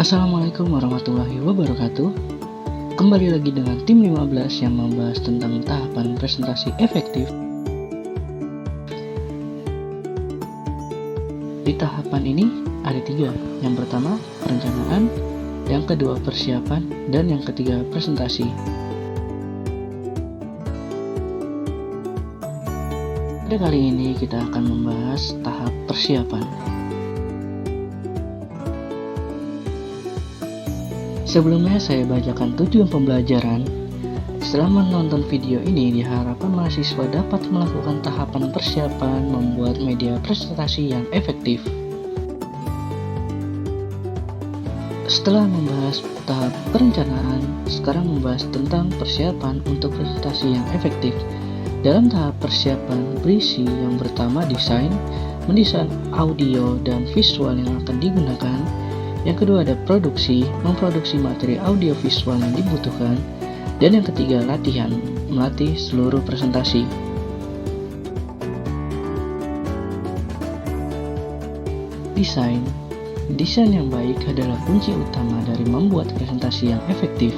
Assalamualaikum warahmatullahi wabarakatuh. Kembali lagi dengan tim 15 yang membahas tentang tahapan presentasi efektif. Di tahapan ini ada 3. Yang pertama perencanaan, yang kedua persiapan, dan yang ketiga presentasi. Pada kali ini kita akan membahas tahap persiapan. Sebelumnya saya bacakan tujuan pembelajaran. Setelah menonton video ini, diharapkan mahasiswa dapat melakukan tahapan persiapan membuat media presentasi yang efektif. Setelah membahas tahap perencanaan, sekarang membahas tentang persiapan untuk presentasi yang efektif. Dalam tahap persiapan berisi yang pertama desain, mendesain audio dan visual yang akan digunakan. Yang kedua ada produksi, memproduksi materi audio visual yang dibutuhkan. Dan yang ketiga latihan, melatih seluruh presentasi. Desain. Desain yang baik adalah kunci utama dari membuat presentasi yang efektif.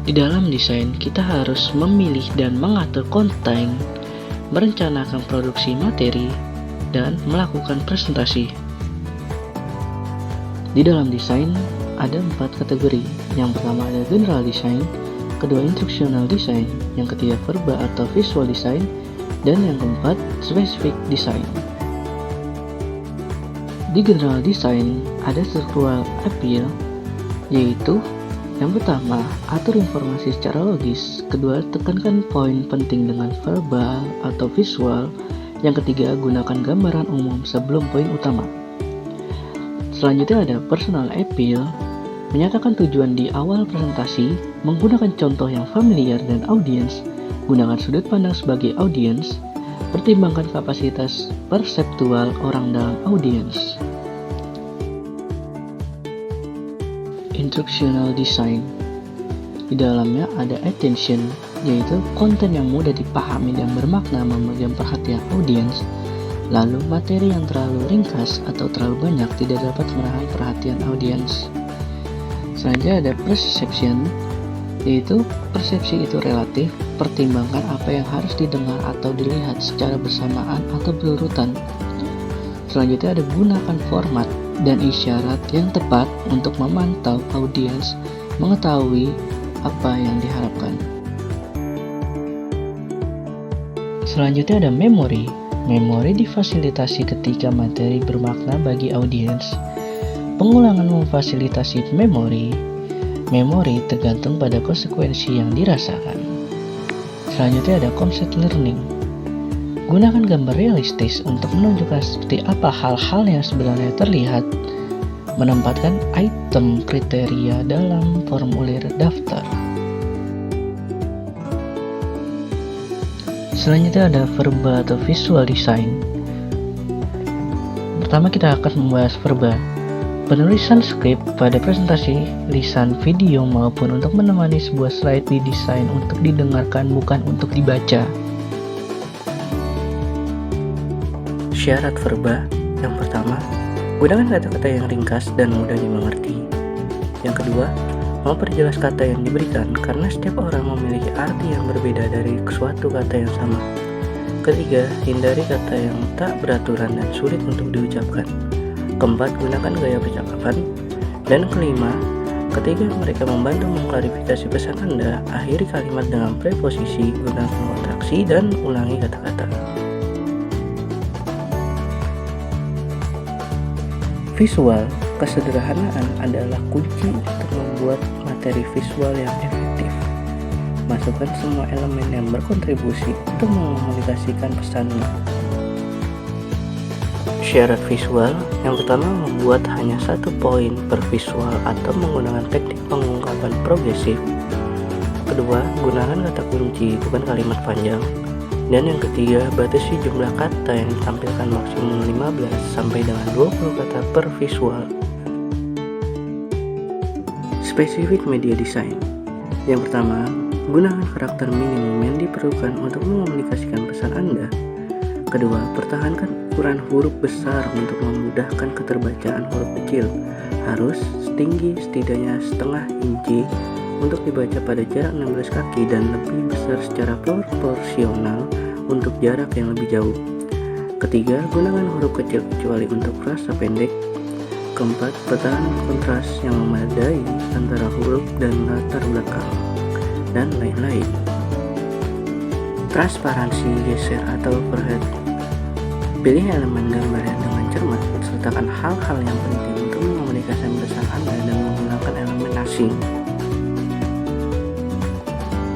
Di dalam desain, kita harus memilih dan mengatur konten, merencanakan produksi materi, dan melakukan presentasi. Di dalam desain ada 4 kategori. Yang pertama ada general design, kedua instructional design, yang ketiga verbal atau visual design, dan yang keempat specific design. Di general design ada structural appeal, yaitu yang pertama, atur informasi secara logis. Kedua, tekankan poin penting dengan verbal atau visual. Yang ketiga, gunakan gambaran umum sebelum poin utama. Selanjutnya ada personal appeal, menyatakan tujuan di awal presentasi, menggunakan contoh yang familiar dan audiens, gunakan sudut pandang sebagai audiens, pertimbangkan kapasitas perseptual orang dalam audiens. Instructional design. Di dalamnya ada attention, yaitu konten yang mudah dipahami dan bermakna memegang perhatian audiens. Lalu materi yang terlalu ringkas atau terlalu banyak tidak dapat menahan perhatian audiens. Selanjutnya ada perception, yaitu persepsi itu relatif, pertimbangkan apa yang harus didengar atau dilihat secara bersamaan atau berurutan. Selanjutnya ada gunakan format dan isyarat yang tepat untuk memantau audiens mengetahui apa yang diharapkan. Selanjutnya ada memori. Memori difasilitasi ketika materi bermakna bagi audiens. Pengulangan memfasilitasi memori. Memori tergantung pada konsekuensi yang dirasakan. Selanjutnya ada concept learning. Gunakan gambar realistis untuk menunjukkan seperti apa hal-hal yang sebenarnya terlihat. Menempatkan item kriteria dalam formulir daftar. Selanjutnya ada verbal atau visual design. Pertama kita akan membahas verbal. Penulisan skrip pada presentasi, lisan, video maupun untuk menemani sebuah slide didesain untuk didengarkan bukan untuk dibaca. Syarat verbal. Yang pertama, gunakan kata-kata yang ringkas dan mudah dimengerti. Yang kedua, memperjelas kata yang diberikan karena setiap orang memiliki arti yang berbeda dari suatu kata yang sama. Ketiga, hindari kata yang tak beraturan dan sulit untuk diucapkan. Keempat, gunakan gaya percakapan. Dan kelima, ketika mereka membantu mengklarifikasi pesan Anda, akhiri kalimat dengan preposisi, gunakan kontraksi, dan ulangi kata-kata. Visual. Kesederhanaan adalah kunci untuk membuat materi visual yang efektif. Masukkan semua elemen yang berkontribusi untuk mengkomunikasikan pesannya. Syarat visual. Yang pertama, membuat hanya 1 poin per visual atau menggunakan teknik pengungkapan progresif. Kedua, gunakan kata kunci bukan kalimat panjang. Dan yang ketiga, batasi jumlah kata yang ditampilkan maksimum 15 sampai dengan 20 kata per visual. Spesifik media design. Yang pertama, gunakan karakter minimum yang diperlukan untuk mengomunikasikan pesan Anda. Kedua, pertahankan ukuran huruf besar untuk memudahkan keterbacaan huruf kecil. Harus setinggi setidaknya setengah inci untuk dibaca pada jarak 16 kaki dan lebih besar secara proporsional untuk jarak yang lebih jauh. Ketiga, gunakan huruf kecil kecuali untuk frasa pendek. Keempat, pertahankan kontras yang memadai antara huruf dan latar belakang, dan lain-lain. Transparansi, geser atau overhead. Pilih elemen gambarnya dengan cermat, sertakan hal-hal yang penting untuk mengomunikasikan pesan Anda dan menggunakan elemen asing.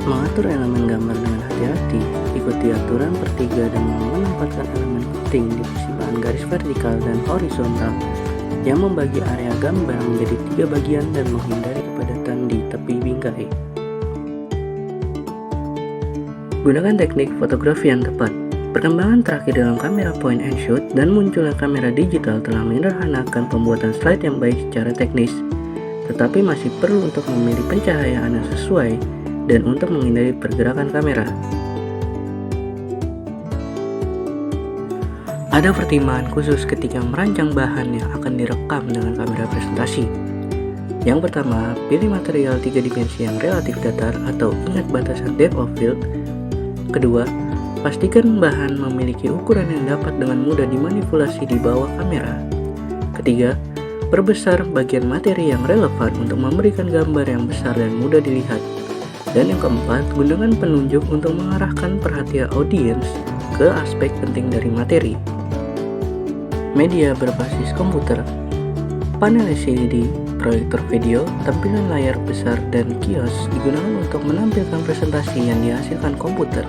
Mengatur elemen gambar dengan hati-hati, ikuti aturan per 3 dan menempatkan elemen penting di persimpangan garis vertikal dan horizontal yang membagi area gambar menjadi 3 bagian dan menghindari kepadatan di tepi bingkai. Gunakan teknik fotografi yang tepat. Perkembangan terakhir dalam kamera point and shoot dan munculnya kamera digital telah menyederhanakan pembuatan slide yang baik secara teknis, tetapi masih perlu untuk memilih pencahayaan yang sesuai dan untuk menghindari pergerakan kamera. Ada pertimbangan khusus ketika merancang bahan yang akan direkam dengan kamera presentasi. Yang pertama, pilih material 3 dimensi yang relatif datar atau ingat batasan depth of field. Kedua, pastikan bahan memiliki ukuran yang dapat dengan mudah dimanipulasi di bawah kamera. Ketiga, perbesar bagian materi yang relevan untuk memberikan gambar yang besar dan mudah dilihat. Dan yang keempat, gunakan penunjuk untuk mengarahkan perhatian audiens ke aspek penting dari materi. Media berbasis komputer. Panel LCD, proyektor video, tampilan layar besar, dan kios digunakan untuk menampilkan presentasi yang dihasilkan komputer.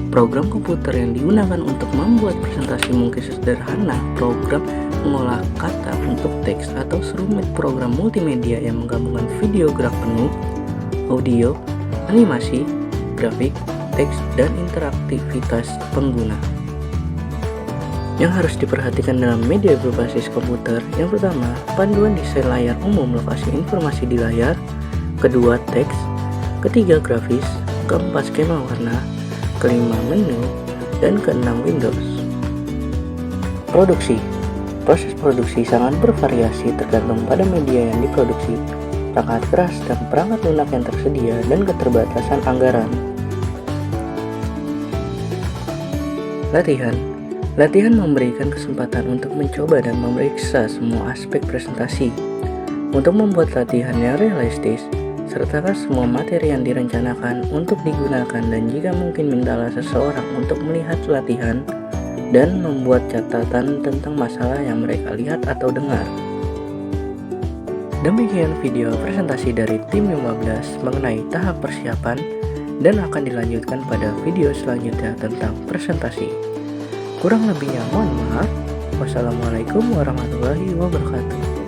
Program komputer yang digunakan untuk membuat presentasi mungkin sederhana, program mengolah kata untuk teks, atau serumit program multimedia yang menggabungkan video gerak penuh, audio, animasi, grafik, teks, dan interaktivitas pengguna. Yang harus diperhatikan dalam media berbasis komputer, yang pertama, panduan desain layar umum lokasi informasi di layar. Kedua, teks. Ketiga, grafis. Keempat, skema warna. Kelima, menu. Dan keenam, Windows. Produksi. Proses produksi sangat bervariasi tergantung pada media yang diproduksi, perangkat keras dan perangkat lunak yang tersedia, dan keterbatasan anggaran. Latihan memberikan kesempatan untuk mencoba dan memeriksa semua aspek presentasi. Untuk membuat latihan yang realistis, sertakan semua materi yang direncanakan untuk digunakan dan jika mungkin mintalah seseorang untuk melihat latihan dan membuat catatan tentang masalah yang mereka lihat atau dengar. Demikian video presentasi dari tim 15 mengenai tahap persiapan dan akan dilanjutkan pada video selanjutnya tentang presentasi. Kurang lebihnya mohon maaf. Wassalamualaikum warahmatullahi wabarakatuh.